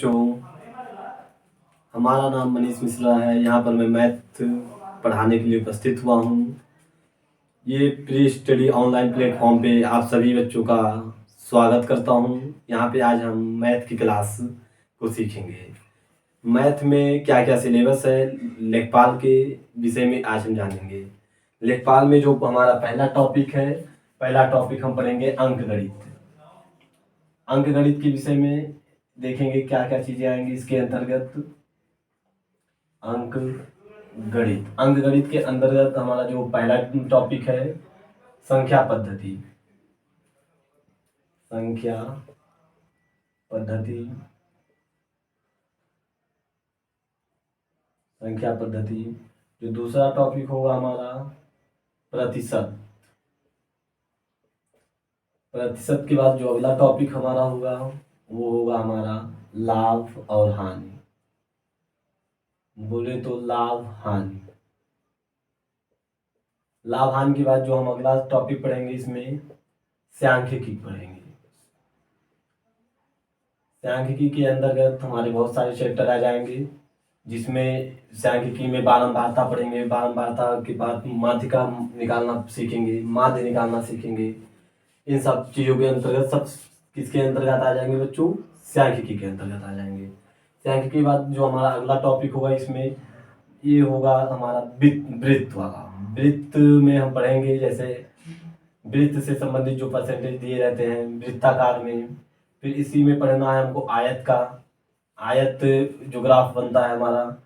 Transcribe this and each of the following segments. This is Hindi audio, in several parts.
जो हमारा नाम मनीष मिश्रा है। यहाँ पर मैं मैथ पढ़ाने के लिए उपस्थित हुआ हूँ। ये प्री स्टडी ऑनलाइन प्लेटफॉर्म पे आप सभी बच्चों का स्वागत करता हूँ। यहाँ पे आज हम मैथ की क्लास को सीखेंगे। मैथ में क्या क्या सिलेबस है, लेखपाल के विषय में आज हम जानेंगे। लेखपाल में जो हमारा पहला टॉपिक हम पढ़ेंगे अंकगणित। अंकगणित के विषय में देखेंगे क्या क्या चीज़ें आएंगी इसके अंतर्गत। अंकगणित के अंतर्गत हमारा जो पहला टॉपिक है संख्या पद्धति। संख्या पद्धति जो दूसरा टॉपिक होगा हमारा प्रतिशत। प्रतिशत के बाद जो अगला टॉपिक हमारा होगा वो होगा हमारा लाभ और हानि। बोले तो लाभ हानि के बाद जो हम अगला टॉपिक पढ़ेंगे इसमें सांख्यिकी पढ़ेंगे। सांख्यिकी के अंतर्गत हमारे बहुत सारे चैप्टर आ जाएंगे, जिसमें सांख्यिकी में बारंबारता पढ़ेंगे। बारंबारता के बाद माध्यिका निकालना सीखेंगे, माध्य निकालना सीखेंगे। इन सब चीज़ों के अंतर्गत सब किसके अंतर्गत आ जाएंगे बच्चों? सांख्यिकी के अंतर्गत आ जाएंगे। सांख्यिकी के बाद जो हमारा अगला टॉपिक होगा इसमें ये होगा हमारा वृत्त वाला। वृत्त में हम पढ़ेंगे जैसे वृत्त से संबंधित जो परसेंटेज दिए रहते हैं वृत्ताकार में। फिर इसी में पढ़ना है हमको आयत जो ग्राफ बनता है हमारा,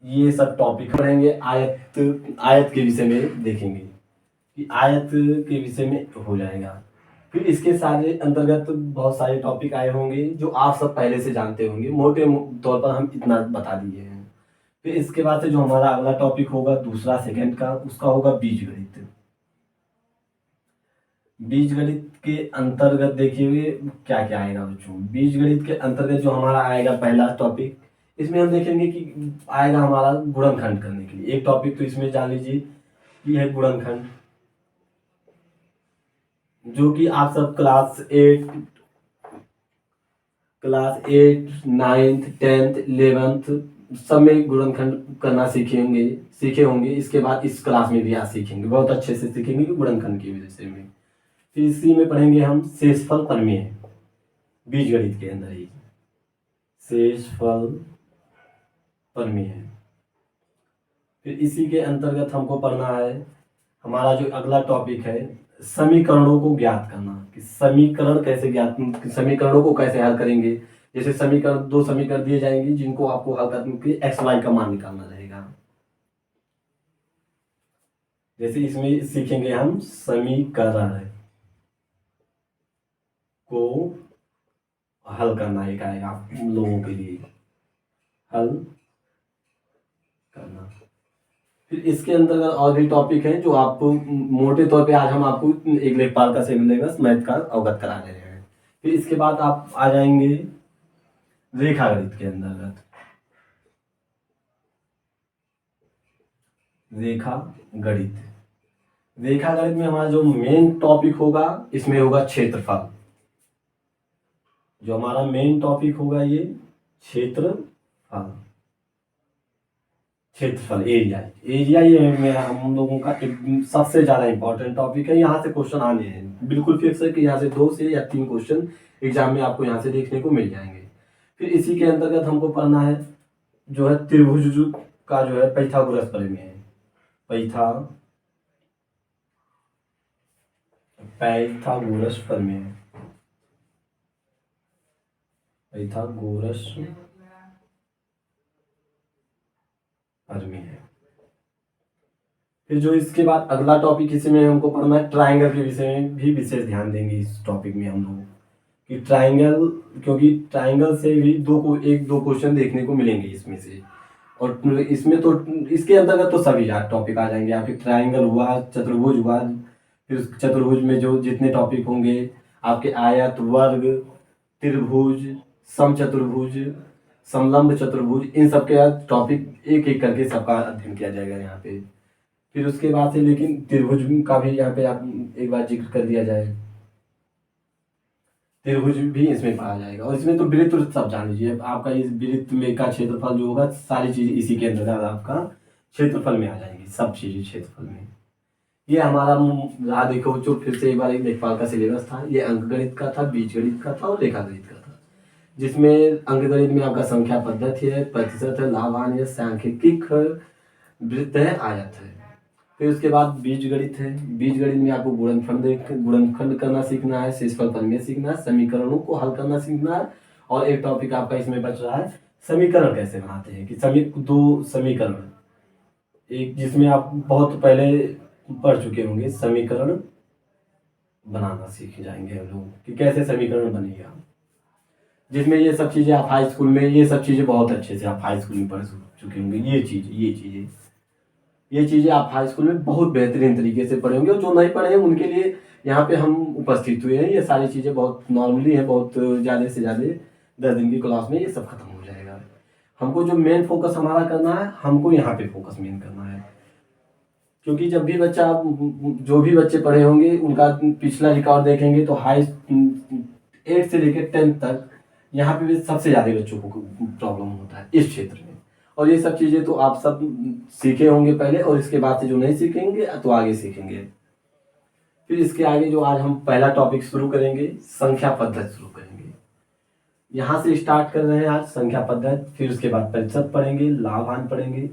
ये सब टॉपिक पढ़ेंगे। आयत के विषय में देखेंगे कि आयत के विषय में हो जाएगा। फिर इसके सारे अंतर्गत बहुत सारे टॉपिक आए होंगे जो आप सब पहले से जानते होंगे। मोटे तौर पर हम इतना बता दिए हैं। फिर इसके बाद से जो हमारा अगला टॉपिक होगा दूसरा सेकंड का, उसका होगा बीजगणित। बीजगणित के अंतर्गत देखिए क्या क्या आएगा बच्चों। बीजगणित के अंतर्गत जो हमारा आएगा पहला टॉपिक, इसमें हम देखेंगे कि आएगा हमारा गुणनखंड करने के लिए। एक टॉपिक तो इसमें जान लीजिए ये है गुणनखंड, जो कि आप सब क्लास 8, 9th, 10th, 11th सब में गुणनखंड करना सीखे होंगे। इसके बाद इस क्लास में भी आप सीखेंगे, बहुत अच्छे से सीखेंगे कि गुणनखंड के विषय में। फिर इसी में पढ़ेंगे हम शेषफल प्रमेय, बीजगणित के अंदर ही शेषफल प्रमेय। फिर इसी के अंतर्गत हमको पढ़ना है हमारा जो अगला टॉपिक है समीकरणों को ज्ञात करना, कि समीकरणों को कैसे हल करेंगे। जैसे दो समीकरण दिए जाएंगे जिनको आपको हल करके एक्स वाई का मान निकालना रहेगा। जैसे इसमें सीखेंगे हम समीकरण को हल करना, एक आएगा लोगों के लिए हल करना। फिर इसके अंतर्गत और भी टॉपिक हैं जो आपको मोटे तौर पे आज हम आपको एक लेखपाल का सिलेबस मैथ का अवगत करा रहे हैं। फिर इसके बाद आप आ जाएंगे रेखागणित के अंतर्गत। रेखागणित में हमारा जो मेन टॉपिक होगा इसमें होगा क्षेत्रफल। जो हमारा मेन टॉपिक होगा ये क्षेत्रफल एरिया ये हम लोगों का सबसे ज्यादा इंपॉर्टेंट टॉपिक है। यहाँ से क्वेश्चन आने हैं, बिल्कुल फिक्स है कि यहाँ से 2 से या 3 क्वेश्चन एग्जाम में आपको यहाँ से देखने को मिल जाएंगे। फिर इसी के अंतर्गत हमको पढ़ना है जो है त्रिभुज का जो है पाइथागोरस प्रमेय है। पाइथागोरस प्रमेय है। फिर जो इसके बाद अगला टॉपिक इसमें हमको पढ़ना है ट्राइंगल के विषय में भी विशेष ध्यान देंगे इस टॉपिक में हम लोग, कि ट्राइंगल, क्योंकि ट्राइंगल से भी 1-2 क्वेश्चन देखने को मिलेंगे इसमें से। और इसमें तो इसके अंतर्गत तो सभी टॉपिक आ जाएंगे आपके। ट्राइंगल हुआ, चतुर्भुज हुआ, फिर चतुर्भुज में जो जितने टॉपिक होंगे आपके आयत, वर्ग, त्रिभुज, समचतुर्भुज, समलंब चतुर्भुज, इन सब के टॉपिक एक एक करके सबका अध्ययन किया जाएगा यहाँ पे। फिर उसके बाद से लेकिन त्रिभुज का भी यहाँ पे आप एक बार जिक्र कर दिया जाए। त्रिभुज भी इसमें पढ़ा जाएगा। और इसमें तो वृत्त सब जान लीजिए, आपका इस वृत्त में का क्षेत्रफल जो होगा सारी चीज़ इसी के अंतर्गत आपका क्षेत्रफल में आ जाएंगी, सब चीज़ें क्षेत्रफल में। ये हमारा रहा, देखो जो फिर से एक बार एक लेखपाल का सिलेबस था, ये अंकगणित का था, बीजगणित का था और रेखागणित का था। जिसमें अंकगणित में आपका संख्या पद्धति है, प्रतिशत है, लाभांश है, सांख्यिकी है, वृत्त है, आयत है। फिर उसके बाद बीजगणित है। बीजगणित में आपको गुणनखंड करना सीखना है, शेषफल प्रमेय सीखना है, समीकरणों को हल करना सीखना है। और एक टॉपिक आपका इसमें बच रहा है, समीकरण कैसे बनाते हैं, कि दो समीकरण, एक जिसमें आप बहुत पहले पढ़ चुके होंगे, समीकरण बनाना सीख जाएंगे हम लोग कि कैसे समीकरण बनेगा। जिसमें ये सब चीज़ें आप हाई स्कूल में, ये सब चीज़ें बहुत अच्छे से आप हाई स्कूल में पढ़ चुके होंगे। ये चीज़ें आप हाई स्कूल में बहुत बेहतरीन तरीके से पढ़े होंगे। और जो नहीं पढ़े हैं उनके लिए यहाँ पे हम उपस्थित हुए हैं। ये सारी चीज़ें बहुत नॉर्मली हैं, बहुत ज़्यादा से ज़्यादा 10 दिन की क्लास में ये सब खत्म हो जाएगा। हमको जो मेन फोकस हमारा करना है, हमको यहाँ पे फोकस मेन करना है। क्योंकि जब भी बच्चा, जो भी बच्चे पढ़े होंगे उनका पिछला रिकॉर्ड देखेंगे तो हाई 8 से लेकर 10 तक यहाँ पे भी सबसे ज़्यादा बच्चों को प्रॉब्लम होता है इस क्षेत्र में। और ये सब चीज़ें तो आप सब सीखे होंगे पहले, और इसके बाद से जो नहीं सीखेंगे तो आगे सीखेंगे। फिर इसके आगे जो आज हम पहला टॉपिक शुरू करेंगे, संख्या पद्धति शुरू करेंगे। यहाँ से स्टार्ट कर रहे हैं आज संख्या पद्धति। फिर उसके बाद प्रतिशत पढ़ेंगे, लाभांश पढ़ेंगे,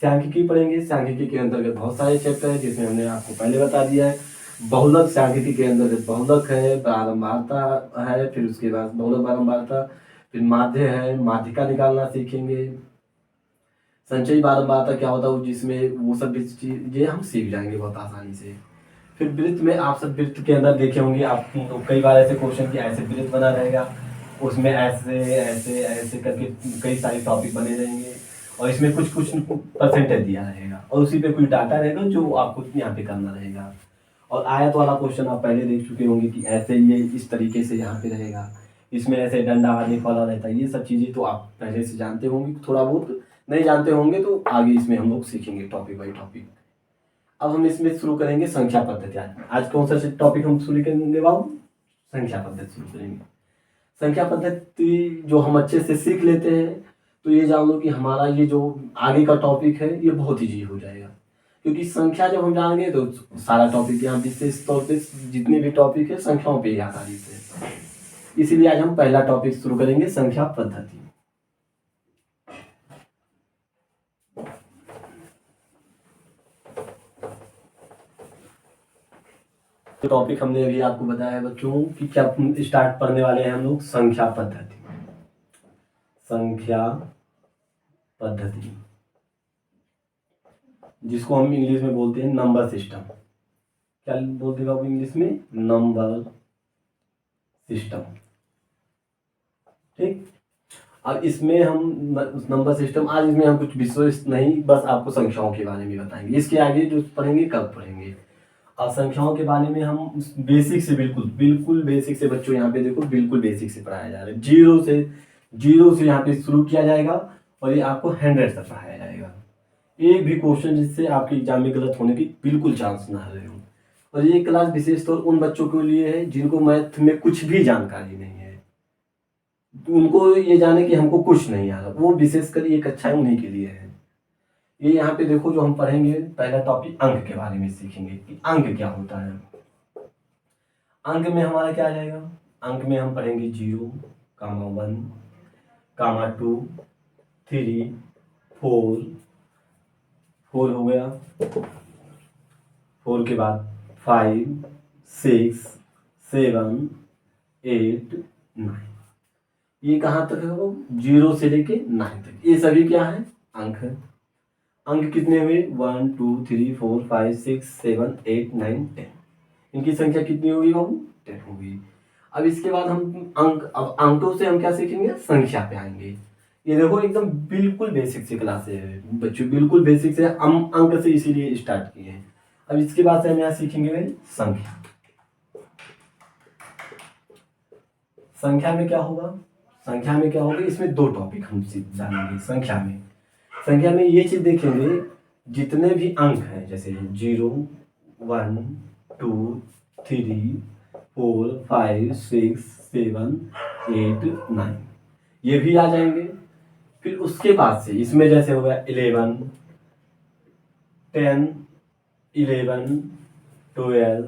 सांख्यिकी पढ़ेंगे। सांख्यिकी के अंतर्गत बहुत सारे चैप्टर हैं, जिसमें हमने आपको पहले बता दिया है। बहुलक सांख्यिकी के अंतर्गत बहुलक है, बारंबारता है, फिर उसके बाद बहुलक बारंबारता, फिर माध्य है, माध्यिका निकालना सीखेंगे। संचयी बारंबारता क्या होता है, जिसमें वो सब चीजें हम सीख जाएंगे बहुत आसानी से। फिर वृत्त में आप सब वृत्त के अंदर देखे होंगे आप तो कई बार ऐसे क्वेश्चन कि ऐसे वृत्त बना रहेगा, उसमें ऐसे ऐसे ऐसे करके कई सारे टॉपिक बने रहेंगे, और इसमें कुछ परसेंटेज दिया रहेगा, और उसी पे कुछ डाटा रहेगा जो आपको यहाँ पे करना रहेगा। और आयत वाला क्वेश्चन आप पहले देख चुके होंगे कि ऐसे ये इस तरीके से यहाँ पे रहेगा, इसमें ऐसे डंडा आने वाला रहता है। ये सब चीज़ें तो आप पहले से जानते होंगे, थोड़ा बहुत नहीं जानते होंगे तो आगे इसमें हम लोग सीखेंगे टॉपिक बाई टॉपिक। अब हम इसमें शुरू करेंगे संख्या पद्धति। आज कौन सा टॉपिक हम शुरू करेंगे बाबू? संख्या पद्धति शुरू करेंगे। संख्या पद्धति जो हम अच्छे से सीख लेते हैं तो ये जान लो कि हमारा ये जो आगे का टॉपिक है ये बहुत ईजी हो जाएगा। क्योंकि संख्या जब हम जानेंगे तो सारा टॉपिक यहाँ विशेष तौर पे जितने भी टॉपिक है संख्याओं पे ही आधारित है। इसीलिए आज हम पहला टॉपिक शुरू करेंगे, संख्या पद्धति। टॉपिक हमने अभी आपको बताया बच्चों कि क्या स्टार्ट पढ़ने वाले हैं हम लोग, संख्या पद्धति। संख्या पद्धति जिसको हम इंग्लिश में बोलते हैं नंबर सिस्टम। क्या बोलते हैं बाबू इंग्लिश में? Number system. ठीक। अब इसमें हम नंबर सिस्टम, आज इसमें हम कुछ विशेष नहीं, बस आपको संख्याओं के बारे में बताएंगे। इसके आगे जो पढ़ेंगे कल पढ़ेंगे। अब संख्याओं के बारे में हम बेसिक से बिल्कुल बेसिक से, बच्चों यहाँ पे देखो बिल्कुल बेसिक से पढ़ाया जा रहा है। जीरो से यहाँ पे शुरू किया जाएगा और ये आपको 100 तक पढ़ाया जाएगा। एक भी क्वेश्चन जिससे आपके एग्जाम में गलत होने की बिल्कुल चांस ना रहे हो। और ये क्लास विशेष तौर उन बच्चों के लिए है जिनको मैथ में कुछ भी जानकारी नहीं है, उनको ये जाने कि हमको कुछ नहीं आ रहा, वो विशेषकर एक अच्छा है उन्हीं के लिए है। ये यहाँ पे देखो जो हम पढ़ेंगे, पहला टॉपिक अंक के बारे में सीखेंगे कि अंक क्या होता है। अंक में हमारा क्या आ जाएगा? अंक में हम पढ़ेंगे 0, 1, 2, 3, 4 हो गया, 4 के बाद 5, 6, 7, 8, 9। ये कहाँ तक है वो? 0 से लेके 9 तक। ये सभी क्या है? अंक है। अंक कितने हुए? 1, 2, 3, 4, 5, 6, 7, 8, 9, 10। इनकी संख्या कितनी होगी बाबू? 10 होगी। अब इसके बाद हम अब अंकों से हम क्या सीखेंगे? संख्या पे आएंगे। ये देखो एकदम बिल्कुल बेसिक से क्लास है बच्चों, बिल्कुल बेसिक से हम अंक से इसीलिए स्टार्ट किए हैं। अब इसके बाद से हम यहाँ सीखेंगे भाई संख्या। संख्या में क्या होगा? इसमें 2 टॉपिक हम जानेंगे। संख्या में ये चीज देखेंगे, जितने भी अंक हैं जैसे 0, 1, 2, 3, 4 5 6 7 8 9 ये भी आ जाएंगे। फिर उसके बाद से इसमें जैसे हो गया 11 10 11 12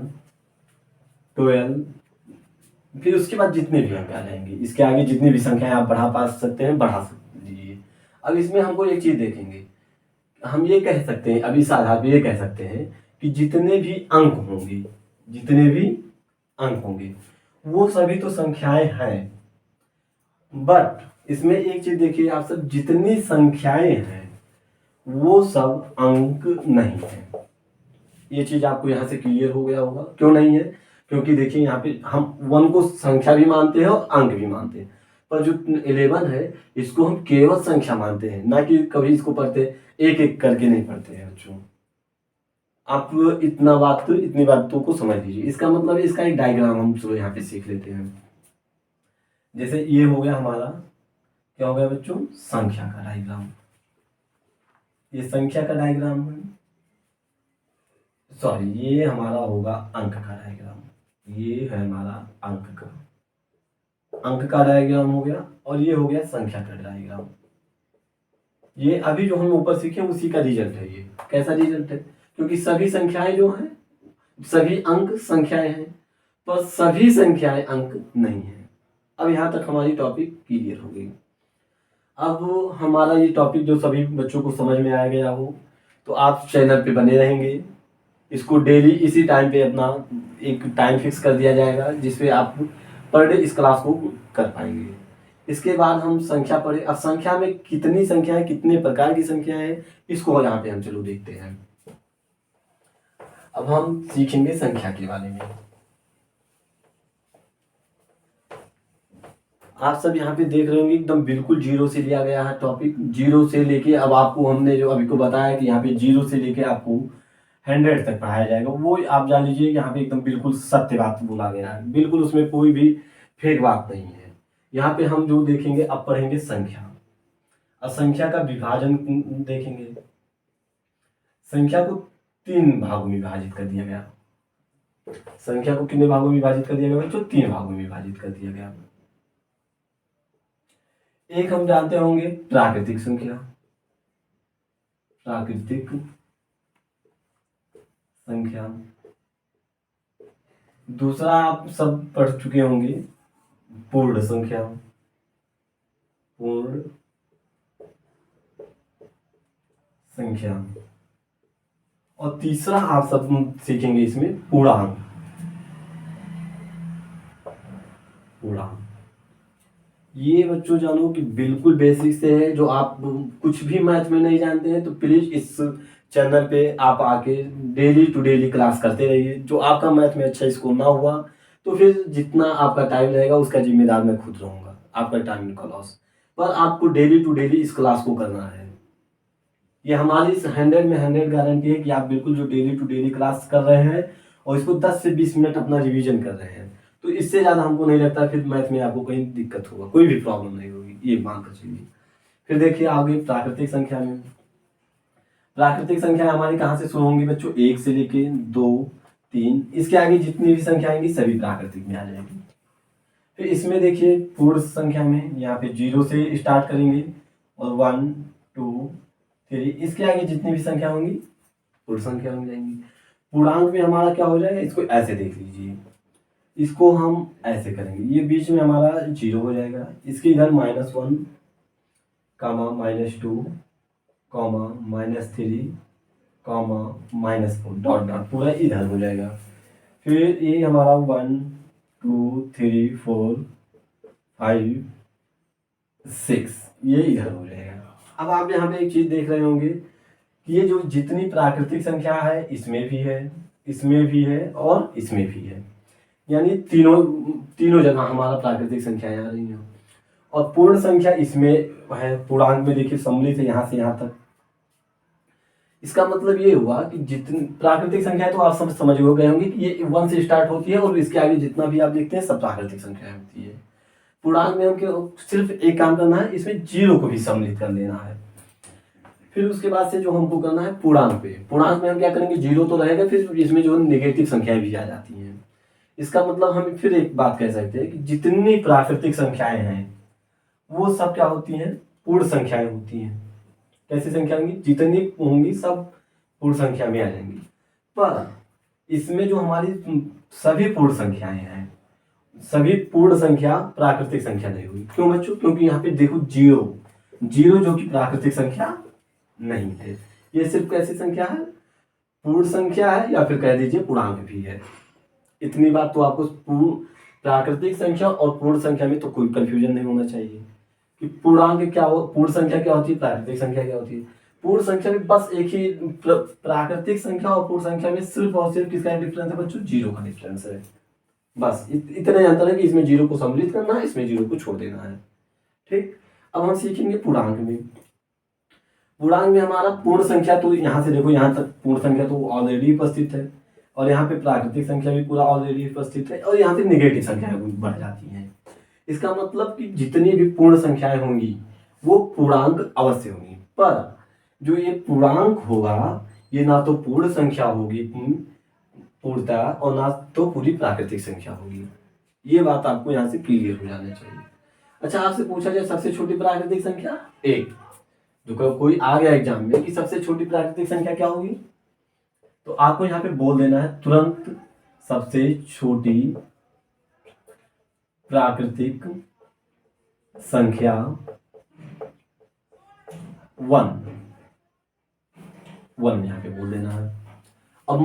12 फिर उसके बाद जितने भी अंक आ जाएंगे, इसके आगे जितनी भी संख्याएं आप बढ़ा पा सकते हैं बढ़ा लीजिए। अब इसमें हमको एक चीज देखेंगे, हम ये कह सकते हैं, अभी इस आधार पर ये कह सकते हैं कि जितने भी अंक होंगे, जितने भी अंक होंगे वो सभी तो संख्याएं हैं, बट इसमें एक चीज देखिए आप सब, जितनी संख्याएं हैं वो सब अंक नहीं है। ये चीज आपको यहाँ से क्लियर हो गया होगा। क्यों नहीं है? क्योंकि देखिए यहाँ पे हम 1 को संख्या भी मानते हैं और अंक भी मानते हैं, पर जो 11 है इसको हम केवल संख्या मानते हैं, ना कि कभी इसको पढ़ते एक एक करके नहीं पढ़ते हैं बच्चों। आप इतनी बातों को समझ लीजिए। इसका मतलब इसका एक डायग्राम हम चलो यहाँ पे सीख लेते हैं। जैसे ये हो गया हमारा, क्या हो गया बच्चों, संख्या का डायग्राम। ये संख्या का डायग्राम है, सॉरी ये हमारा होगा अंक का डायग्राम। ये है हमारा अंक का डायग्राम हो गया, और ये हो गया संख्या का डायग्राम। ये अभी जो हम ऊपर सीखे उसी का रिजल्ट है। ये कैसा रिजल्ट है? क्योंकि सभी संख्याएं जो हैं, सभी अंक संख्याएं हैं, पर सभी संख्याएं अंक नहीं है। अब यहाँ तक हमारी टॉपिक क्लियर हो गई। अब हमारा ये टॉपिक जो सभी बच्चों को समझ में आ गया हो, तो आप चैनल पे बने रहेंगे। इसको डेली इसी टाइम पे अपना एक टाइम फिक्स कर दिया जाएगा, जिसपे आप पर डे इस क्लास को कर पाएंगे। इसके बाद हम संख्या पढ़े। अब संख्या में कितनी संख्या है, कितने प्रकार की संख्या है, इसको यहाँ पे हम चलो देखते हैं। अब हम सीखेंगे संख्या के बारे में। आप सब यहाँ पे देख रहे होंगे एकदम बिल्कुल जीरो से लिया गया है टॉपिक। जीरो से लेके अब आपको हमने जो अभी को बताया कि यहाँ पे जीरो से लेके आपको 100 तक पढ़ाया जाएगा, वो आप जान लीजिए यहाँ पे एकदम बिल्कुल सत्य बात बोला गया है। बिल्कुल उसमें कोई भी फेक बात नहीं है। यहाँ पे हम जो देखेंगे, अब पढ़ेंगे संख्या। अब संख्या का विभाजन देखेंगे। संख्या को 3 भागों में विभाजित कर दिया गया। संख्या को कितने भागों में विभाजित कर दिया गया बच्चों? 3 भागों में विभाजित कर दिया गया। एक हम जानते होंगे प्राकृतिक संख्या, प्राकृतिक संख्या। दूसरा आप सब पढ़ चुके होंगे पूर्ण संख्या, पूर्ण संख्या। और तीसरा आप सब सीखेंगे इसमें पूर्णांक। पूर्णांक ये बच्चों जानो कि बिल्कुल बेसिक से है। जो आप कुछ भी मैथ में नहीं जानते हैं तो प्लीज इस चैनल पे आप आके डेली टू डेली क्लास करते रहिए। जो आपका मैथ में अच्छा स्कोर ना हुआ तो फिर जितना आपका टाइम लगेगा उसका जिम्मेदार मैं खुद रहूंगा, आपका टाइम का लॉस। पर आपको डेली टू डेली इस क्लास को करना है। ये हमारी 100 में 100 गारंटी है कि आप बिल्कुल जो डेली टू डेली क्लास कर रहे हैं और इसको 10 से 20 मिनट अपना रिवीजन कर रहे हैं, तो इससे ज़्यादा हमको नहीं लगता फिर मैथ में आपको कहीं दिक्कत होगा, कोई भी प्रॉब्लम नहीं होगी, ये मान कर चलिए। फिर देखिए आगे प्राकृतिक संख्या में। प्राकृतिक संख्या हमारी कहाँ से शुरू होंगी बच्चों? 1 से लेके 2 3, इसके आगे जितनी भी संख्या आएंगी सभी प्राकृतिक में आ जाएंगी। फिर इसमें देखिए पूर्ण संख्या में यहाँ पे 0 से स्टार्ट करेंगे और 1 2 3, इसके आगे जितनी भी संख्या होंगी पूर्ण संख्या हो जाएंगी। पूर्णांक में हमारा क्या हो जाएगा? इसको ऐसे देख लीजिए, इसको हम ऐसे करेंगे, ये बीच में हमारा 0 हो जाएगा। इसके इधर -1 कामा -2 कॉमा -3 कॉमा -4 डॉट डॉट पूरा इधर हो जाएगा। फिर ये हमारा 1 2 3 4 5 6 ये इधर हो जाएगा। अब आप यहाँ पे एक चीज देख रहे होंगे कि ये जो जितनी प्राकृतिक संख्या है इसमें भी है, इसमें भी है और इसमें भी है, यानी तीनों जगह हमारा प्राकृतिक संख्याएं आ रही हैं। और पूर्ण संख्या इसमें है, पूर्णांक में देखिए सम्मिलित है यहाँ से यहाँ तक। इसका मतलब ये हुआ कि जितनी प्राकृतिक संख्या तो आप सब समझ हो गए होंगे कि ये 1 से स्टार्ट होती है और इसके आगे जितना भी आप देखते हैं सब प्राकृतिक संख्या होती है। पूर्णांक में हमको सिर्फ एक काम करना है, इसमें 0 को भी सम्मिलित कर लेना है। फिर उसके बाद से जो हमको करना है पूर्णांक पे। पूर्णांक में हम क्या करेंगे? 0 तो रहेगा, फिर इसमें जो नेगेटिव संख्याएं भी आ जाती हैं। इसका मतलब हम फिर एक बात कह सकते हैं कि जितनी प्राकृतिक संख्याएं हैं वो सब क्या होती हैं, पूर्ण संख्याएं होती हैं। कैसी संख्या होंगी, जितनी होंगी सब पूर्ण संख्या में आ जाएंगी। पर इसमें जो हमारी सभी पूर्ण संख्याएं हैं, सभी पूर्ण संख्या प्राकृतिक संख्या नहीं हुई। क्यों बच्चों, क्योंकि यहाँ पे देखो जीरो, जीरो जो कि प्राकृतिक संख्या नहीं है, ये सिर्फ कैसी संख्या है, पूर्ण संख्या है, या फिर कह दीजिए पूर्णांक भी है। इतनी बात तो आपको प्राकृतिक संख्या और पूर्ण संख्या में तो कोई कंफ्यूजन नहीं होना चाहिए कि पूर्णांक क्या हो, पूर्ण संख्या क्या होती है, प्राकृतिक संख्या क्या होती है। पूर्ण संख्या में बस एक ही प्राकृतिक संख्या और पूर्ण संख्या में सिर्फ और सिर्फ किसका डिफरेंस है बच्चों, जीरो का डिफरेंस है। बस इतने अंतर है कि इसमें जीरो को सम्मिलित करना है, इसमें जीरो को छोड़ देना है। ठीक, अब हम सीखेंगे पूर्णांक में। पूर्णांक में हमारा पूर्ण संख्या तो यहाँ से देखो, यहाँ तक पूर्ण संख्या तो ऑलरेडी उपस्थित है, और यहाँ पे प्राकृतिक संख्या भी पूरा ऑलरेडी उपस्थित है, और यहाँ पे नेगेटिव संख्याएं बढ़ जाती हैं। इसका मतलब कि जितनी भी पूर्ण संख्याएं होंगी वो पूर्णांक अवश्य होंगी। पर जो ये पूर्णांक होगा ये ना तो पूर्ण संख्या होगी पूर्णता, और ना तो पूरी प्राकृतिक संख्या होगी। ये बात आपको यहाँ से क्लियर हो जाना चाहिए। अच्छा, आपसे पूछा जाए सबसे छोटी प्राकृतिक संख्या एक, जो कोई आ गया एग्जाम में कि सबसे छोटी प्राकृतिक संख्या क्या होगी, तो आपको यहाँ पे बोल देना है तुरंत सबसे छोटी प्राकृतिक संख्या 1 यहाँ पे बोल देना है। अब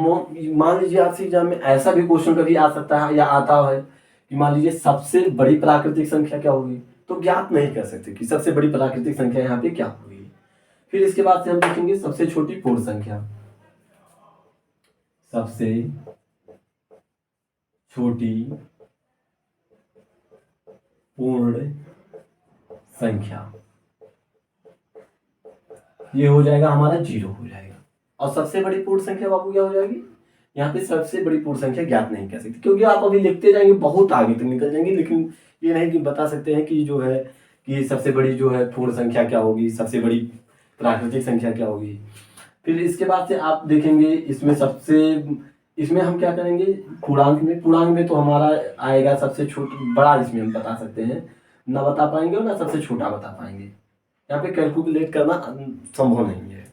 मान लीजिए आपसे एग्जाम में ऐसा भी क्वेश्चन कभी आ सकता है या आता है कि मान लीजिए सबसे बड़ी प्राकृतिक संख्या क्या होगी, तो ज्ञात नहीं कर सकते कि सबसे बड़ी प्राकृतिक संख्या यहाँ पे क्या होगी। फिर इसके बाद से हम देखेंगे सबसे छोटी पूर्ण संख्या। सबसे छोटी पूर्ण संख्या ये हो जाएगा हमारा जीरो हो जाएगा। और सबसे बड़ी पूर्ण संख्या बाबू क्या हो जाएगी, यहाँ पे सबसे बड़ी पूर्ण संख्या ज्ञात नहीं कर सकते, क्योंकि आप अभी लिखते जाएंगे बहुत आगे तक निकल जाएंगे, लेकिन ये नहीं कि बता सकते हैं कि जो है कि सबसे बड़ी जो है पूर्ण संख्या क्या होगी, सबसे बड़ी प्राकृतिक संख्या क्या होगी। फिर इसके बाद से आप देखेंगे इसमें हम क्या करेंगे, पूर्णांक में तो हमारा आएगा सबसे छोटा, बड़ा इसमें हम बता सकते हैं, ना बता पाएंगे और ना सबसे छोटा बता पाएंगे। यहाँ पे कैलकुलेट करना संभव नहीं है।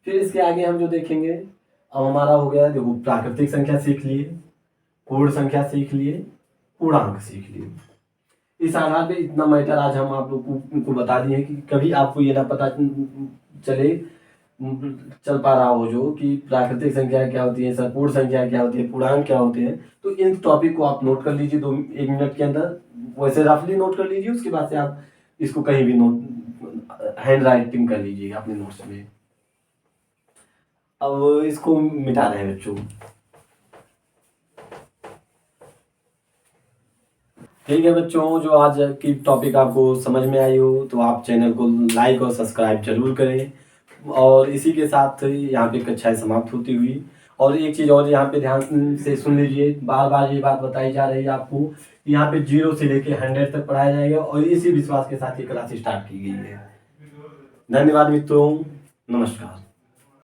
फिर इसके आगे हम जो देखेंगे, अब हमारा हो गया, देखो प्राकृतिक संख्या सीख लिए, पूर्ण संख्या सीख लिए, पूर्णांक सीख लिए। इस आधार पे इतना मैटर आज हम आप लोग को बता दिए कि कभी आपको ये ना पता चल पा रहा हो जो कि प्राकृतिक संख्या क्या होती है, पूर्ण संख्या क्या होती है, पूर्णांक क्या होते हैं, तो इन टॉपिक को आप नोट कर लीजिए 1 मिनट के अंदर, वैसे रफली नोट कर लीजिए। उसके बाद से आप इसको कहीं भी नोट हैंड राइटिंग कर लीजिएगा अपने नोट्स में। अब इसको मिटा रहे हैं बच्चों। ठीक है बच्चों, जो आज की टॉपिक आपको समझ में आई हो तो आप चैनल को लाइक और सब्सक्राइब जरूर करें। और इसी के साथ यहाँ पे कक्षाएं समाप्त होती हुई, और एक चीज़ और यहाँ पे ध्यान से सुन लीजिए, बार बार ये बात बताई जा रही है आपको, यहाँ पे 0 से लेके 100 तक पढ़ाया जाएगा, और इसी विश्वास के साथ ये क्लास स्टार्ट की गई है। धन्यवाद मित्रों, नमस्कार।